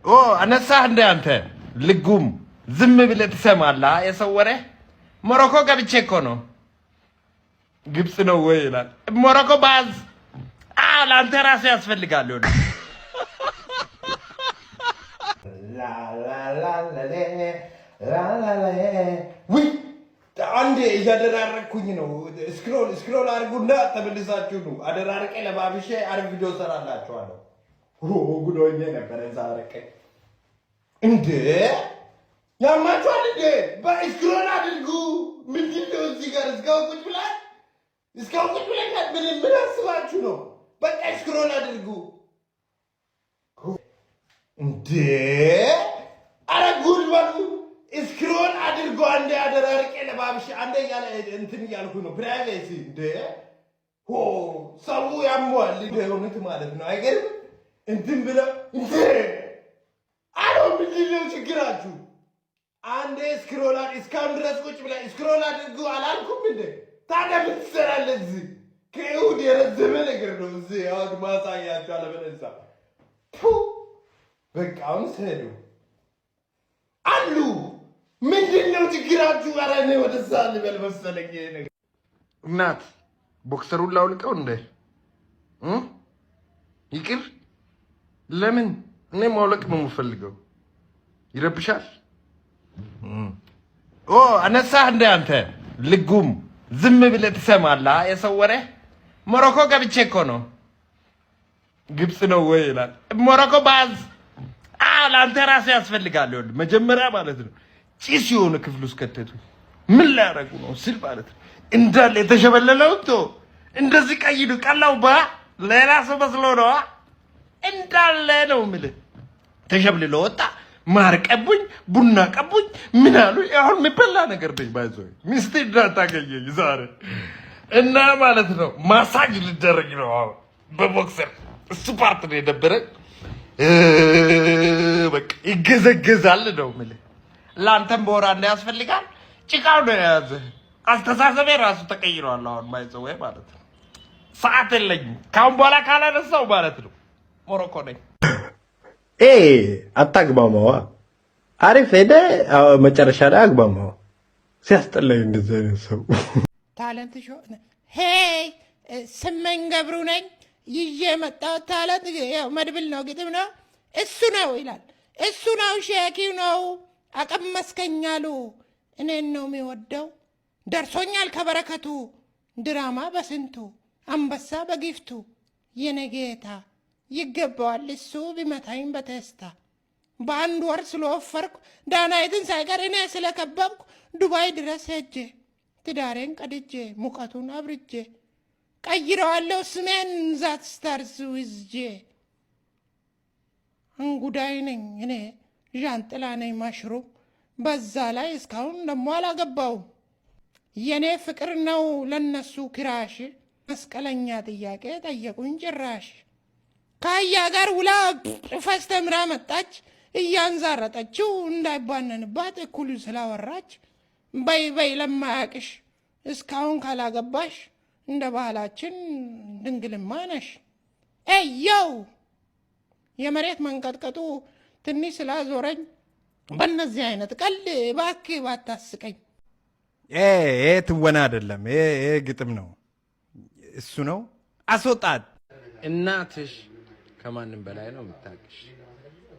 አነሳህ እንደ አንተ ልጉም ዝም ብለህ ትሰማለህ? የሰው ወሬ ሞሮኮ ገብቼ እኮ ነው። ግብጽ ነው ወይ ይላል ሞሮኮ ባዝ ለአንተ ራሱ ያስፈልጋል ይሆናል። ውይ አንዴ እያደራረኩኝ ነው። ስክሮል አድርጉና ተመልሳችሁ ነው። አደራርቄ ለባብሼ አሪፍ ቪዲዮ ሰራላችኋለሁ። ጉዶኜ ነበር ዛሬ እንዴ ያማችኋል እንዴ? በስክሮል አድርጉ። ምንድን ነው እዚህ ጋር እስካሁን ቁጭ ብለን ምን አስባችሁ ነው? በቃ ስክሮል አድርጉ እንዴ! አረ ጉድ በሉ። ስክሮል አድርጎ አንዴ አደራርቄ ለባብሼ አንዴ ያለ እንትን እያልኩ ነው። ፕራይቬሲ እንዴ ሰው ያሟል እውነት ማለት ነው። አይገርም? እንትን ብለው እንዴ ምንድን ነው ችግራችሁ? አንዴ ስክሮል እስካሁን ድረስ ቁጭ ብላ ስክሮል አድርጉ አላልኩም እንዴ? ታዲያ ምን ትሰራለህ እዚህ? ከእሑድ የረዘመ ነገር ነው እዚህ አሁን ማሳያችሁ። አለበለዛ በቃ አሁን ስሄዱ አሉ። ምንድን ነው ችግራችሁ? ኧረ እኔ ወደዛ ልበል መሰለኝ ነገር እናት ቦክሰሩን ላውልቀው እንደ ይቅር። ለምን እኔ ማውለቅ ነው የምፈልገው። ይረብሻል። አነሳህ እንደ አንተ ልጉም ዝም ብለህ ትሰማለህ? የሰው ወሬ ሞሮኮ ገብቼ እኮ ነው። ግብጽ ነው ወይ ይላል ሞሮኮ ባዝ ለአንተ ራሱ ያስፈልጋል ይሆናል። መጀመሪያ ማለት ነው ጭስ የሆነ ክፍል ውስጥ ከተቱ ምን ሊያደርጉ ነው ሲል ማለት ነው እንዳለ የተሸበለለው እንደዚህ ቀይዱ ቀላው ሌላ ሰው መስሎ ነው እንዳለ ነው የምልህ። ተሸብልሎ ወጣ። ማር ቀቡኝ፣ ቡና ቀቡኝ፣ ምን አሉ። አሁን የሚበላ ነገር ነኝ ባይዘው ሚስቴ እንዳታገኘኝ ዛሬ እና ማለት ነው ማሳጅ ልደረግ ነው አሁን በቦክሰር። እሱ ፓርት ነው የደበረኝ። በቃ ይገዘገዛል ነው የምልህ። ለአንተም በወራ እንዳያስፈልጋል። ጭቃው ነው የያዘህ። አስተሳሰቤ ራሱ ተቀይሯል አሁን ባይዘው ማለት ነው። ሰዓት የለኝም ካሁን በኋላ ካላነሳው ማለት ነው ሞሮኮ ነኝ። አታግባማዋ። አሪፍ ሄደ መጨረሻ ላይ አግባማዋ። ሲያስጠላኝ እንደዚህ አይነት ሰው ታለንት ሾ ሄይ ስመኝ ገብሩ ነኝ። ይዤ የመጣሁት ታለንት ያው መድብል ነው፣ ግጥም ነው። እሱ ነው ይላል። እሱ ነው ሼኪው ነው አቀመስከኛሉ። እኔን ነው የሚወደው ደርሶኛል ከበረከቱ። ድራማ በስንቱ አንበሳ በጊፍቱ የኔ ጌታ ይገባዋል እሱ ቢመታኝ በቴስታ። በአንድ ወር ስለወፈርኩ ዳናይትን ሳይቀር እኔ ስለከበብኩ ዱባይ ድረስ ሄጄ ትዳሬን ቀድጄ ሙቀቱን አብርጄ ቀይረዋለሁ ስሜን ዛት ስታርስ ውዝጄ። እንጉዳይ ነኝ እኔ ዣንጥላ ነኝ ማሽሩም። በዛ ላይ እስካሁን ደሞ አላገባውም። የኔ ፍቅር ነው ለነሱ ክራሽ። መስቀለኛ ጥያቄ ጠየቁኝ ጭራሽ። ከአያ ጋር ውላ ፈስተምራ መጣች እያንዛረጠችው እንዳይባነንባት እኩል ስላወራች። በይ በይ ለማያቅሽ እስካሁን ካላገባሽ እንደ ባህላችን ድንግልማ ነሽ። ኤየው የመሬት መንቀጥቀጡ ትንሽ ስላዞረኝ በእነዚህ አይነት ቀልድ እባክህ ባታስቀኝ። ትወና አይደለም፣ ግጥም ነው። እሱ ነው አስወጣት። እናትሽ ከማንም በላይ ነው የምታውቅሽ።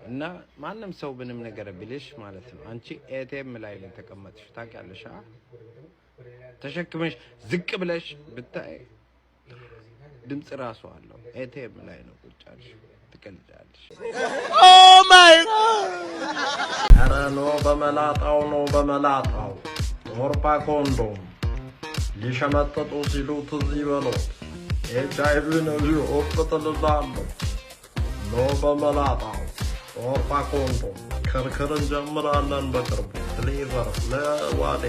እና ማንም ሰው ምንም ነገር ቢልሽ ማለት ነው አንቺ ኤቲኤም ላይ ነው ተቀመጥሽ ታውቂያለሽ። ተሸክመሽ ዝቅ ብለሽ ብታይ ድምጽ ራሱ አለው። ኤቲኤም ላይ ነው ቁጭ አልሽ ትቀልጃለሽ። ኦ ማይ ኧረ ኖ በመላጣው ነው በመላጣው ሞርፓ ኮንዶም ሊሸመጥጡ ሲሉ ትዝ ይበሎት ኤችአይቪ ነው ኦፍጥልላለሁ። ኖ በመላጣው ሞርፓ ኮንዶም ክርክር እንጀምራለን በቅርቡ። ፍሌቨር ለዋዴ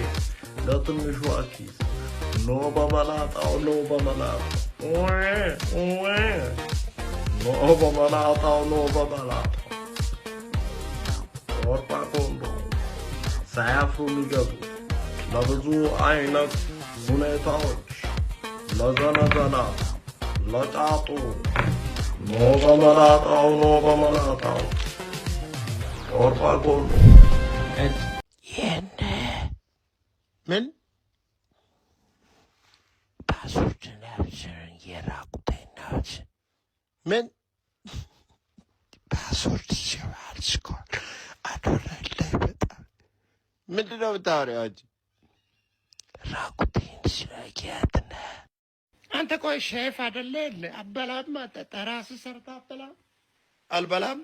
ለትንሹ አኪስ ኖ በመላጣው ኖ በመላጣው ኖ በመላጣው ኖ በመላጣው ሞርፓ ኮንዶም ሳያፍሩ የሚገቡት ለብዙ አይነት ሁኔታዎች ለዘነዘና ለጫጡ ኖ በመላጣው ኖ በመላጣው ምን ፓስወርድ ነብስን የራቁቴናች ምን ፓስወርድ ሲባል ስኮል አዶረላይ በጣም ምንድነው የምታወሪው አንቺ? ራቁቴን ስለጊያትነ አንተ ቆይ ሼፍ አይደለ? አበላም አጠጣ ራስህ ሰርተህ አበላም አልበላም።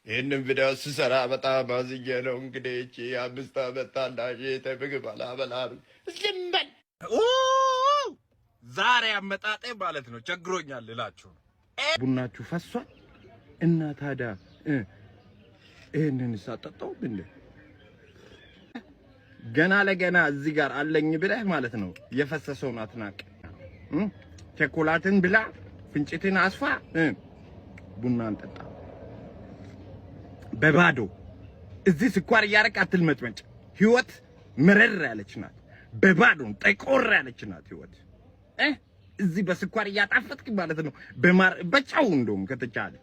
ይህንን ቪዲዮ ስሰራ በጣም አዝኜ ነው። እንግዲህ እቺ 5 ዓመት ታናሽ ምግብ አላበላም። ዝም በል። ዛሬ አመጣጤ ማለት ነው ቸግሮኛል እላችሁ ነው። ቡናችሁ ፈሷል እና ታዲያ ይህንን ሳጠጣው እንዴ ገና ለገና እዚህ ጋር አለኝ ብለህ ማለት ነው የፈሰሰውን አትናቅ። ቸኮላትን ብላ ፍንጭትን አስፋ ቡናን ጠጣ በባዶ። እዚህ ስኳር እያረቅ አትልመጭመጭ። ህይወት ምርር ያለች ናት። በባዶ ጠቆር ያለች ናት ህይወት። እዚህ በስኳር እያጣፈጥክ ማለት ነው በማር በጫው እንደውም ከተቻለ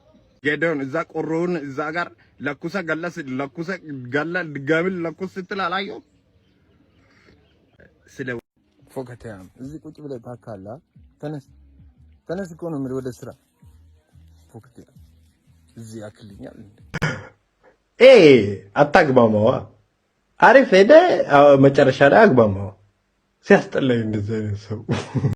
ገደውን እዛ ቆሮውን እዛ ጋር ለኩሰ ገለስ ለኩሰ ገለ ድጋሚ ለኩስ ስትል አላየው ስለ ፎከታም እዚህ ቁጭ ብለህ ታካላ። ተነስ እኮ ነው ወደ ስራ ፎከታ እዚህ ያክልኛል። አታግባማዋ። አሪፍ ሄደ መጨረሻ ላይ አግባማዋ። ሲያስጠላኝ እንደዚህ ሰው